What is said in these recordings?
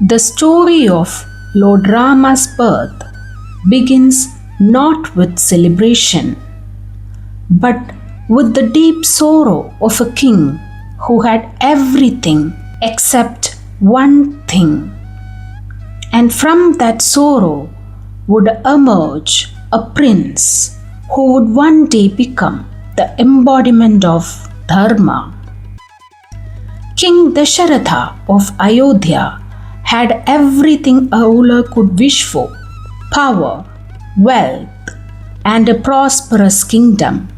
The story of Lord Rama's birth begins not with celebration, but with the deep sorrow of a king who had everything except one thing. And from that sorrow would emerge a prince who would one day become the embodiment of Dharma. King Dasharatha of Ayodhya had everything a ruler could wish for: power, wealth, and a prosperous kingdom.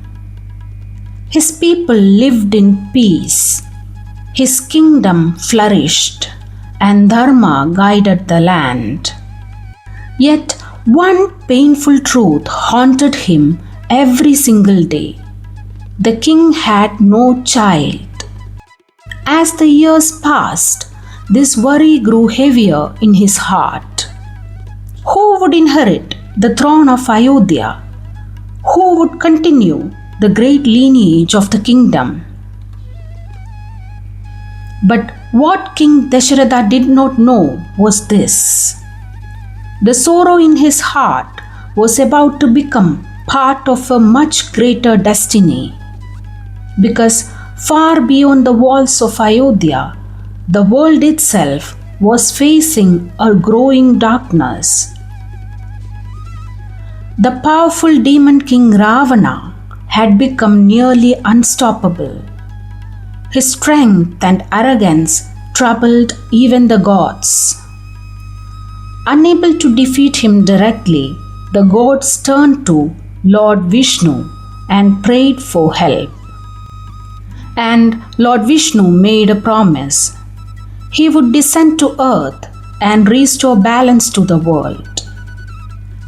His people lived in peace, his kingdom flourished, and Dharma guided the land. Yet one painful truth haunted him every single day. The king had no child. As the years passed, this worry grew heavier in his heart. Who would inherit the throne of Ayodhya? Who would continue the great lineage of the kingdom? But what King Dasharatha did not know was this: the sorrow in his heart was about to become part of a much greater destiny. Because far beyond the walls of Ayodhya, the world itself was facing a growing darkness. The powerful demon king Ravana had become nearly unstoppable. His strength and arrogance troubled even the gods. Unable to defeat him directly, the gods turned to Lord Vishnu and prayed for help. And Lord Vishnu made a promise. He would descend to earth and restore balance to the world.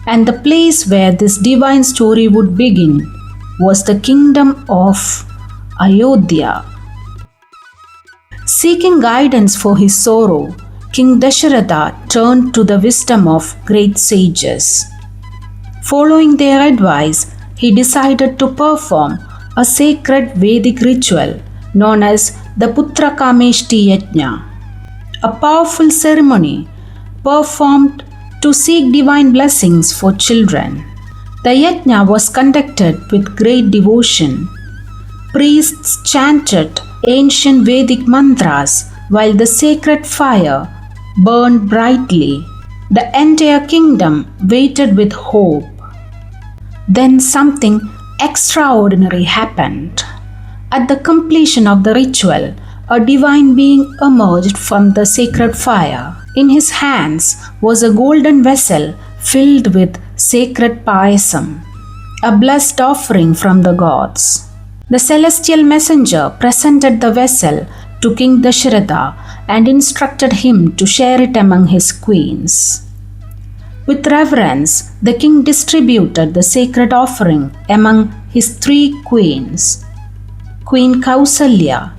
And the place where this divine story would begin was the kingdom of Ayodhya. Seeking guidance for his sorrow, King Dasharatha turned to the wisdom of great sages. Following their advice, he decided to perform a sacred Vedic ritual known as the Putrakameshti Yajna, a powerful ceremony performed to seek divine blessings for children. The yajna was conducted with great devotion. Priests chanted ancient Vedic mantras while the sacred fire burned brightly. The entire kingdom waited with hope. Then something extraordinary happened. At the completion of the ritual, a divine being emerged from the sacred fire. In his hands was a golden vessel filled with sacred payasam, a blessed offering from the gods. The celestial messenger presented the vessel to King Dasharatha and instructed him to share it among his queens. With reverence, the king distributed the sacred offering among his 3 queens: Queen Kausalya,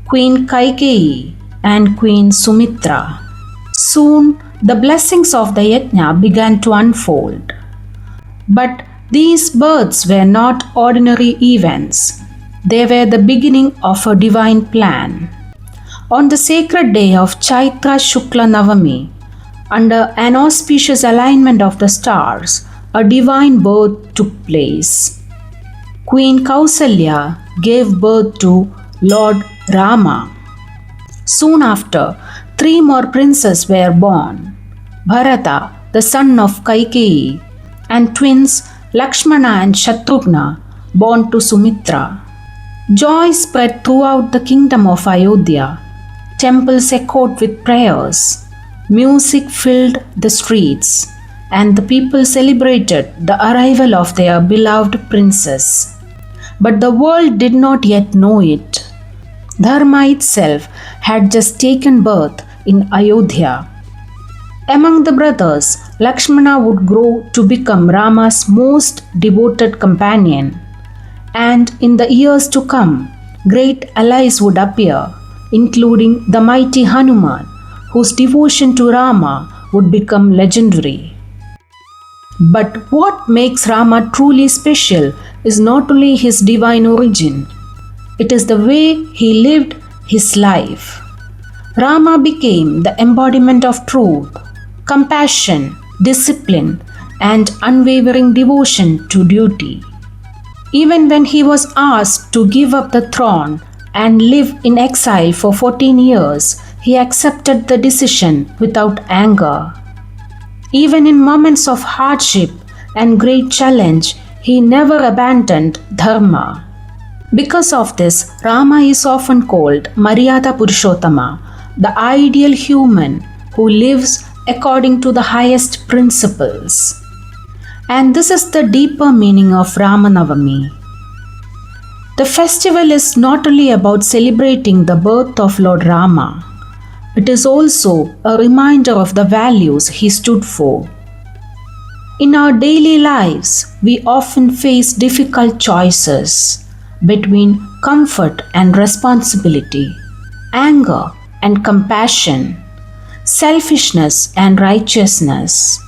Queen Kaikeyi, and Queen Sumitra. Soon, the blessings of the yajna began to unfold. But these births were not ordinary events. They were the beginning of a divine plan. On the sacred day of Chaitra Shukla Navami, under an auspicious alignment of the stars, a divine birth took place. Queen Kausalya gave birth to Lord Rama. Soon after, 3 more princes were born: Bharata, the son of Kaikeyi, and twins Lakshmana and Shatrughna, born to Sumitra. Joy spread throughout the kingdom of Ayodhya. Temples echoed with prayers. Music filled the streets, and the people celebrated the arrival of their beloved princess. But the world did not yet know it. Dharma itself had just taken birth in Ayodhya. Among the brothers, Lakshmana would grow to become Rama's most devoted companion. And in the years to come, great allies would appear, including the mighty Hanuman, whose devotion to Rama would become legendary. But what makes Rama truly special is not only his divine origin, it is the way he lived his life. Rama became the embodiment of truth, compassion, discipline, and unwavering devotion to duty. Even when he was asked to give up the throne and live in exile for 14 years, he accepted the decision without anger. Even in moments of hardship and great challenge, he never abandoned Dharma. Because of this, Rama is often called Maryada Purushottama, the ideal human who lives according to the highest principles. And this is the deeper meaning of Rama Navami. The festival is not only about celebrating the birth of Lord Rama, it is also a reminder of the values he stood for. In our daily lives, we often face difficult choices between comfort and responsibility, anger and compassion, selfishness and righteousness.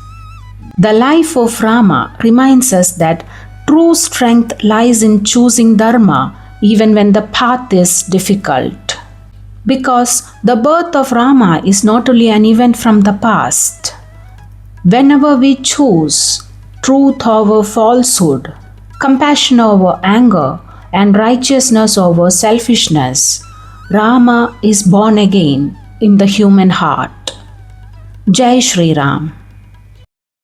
The life of Rama reminds us that true strength lies in choosing Dharma even when the path is difficult. Because the birth of Rama is not only an event from the past. Whenever we choose truth over falsehood, compassion over anger, and righteousness over selfishness, Rama is born again in the human heart. Jai Shri Ram.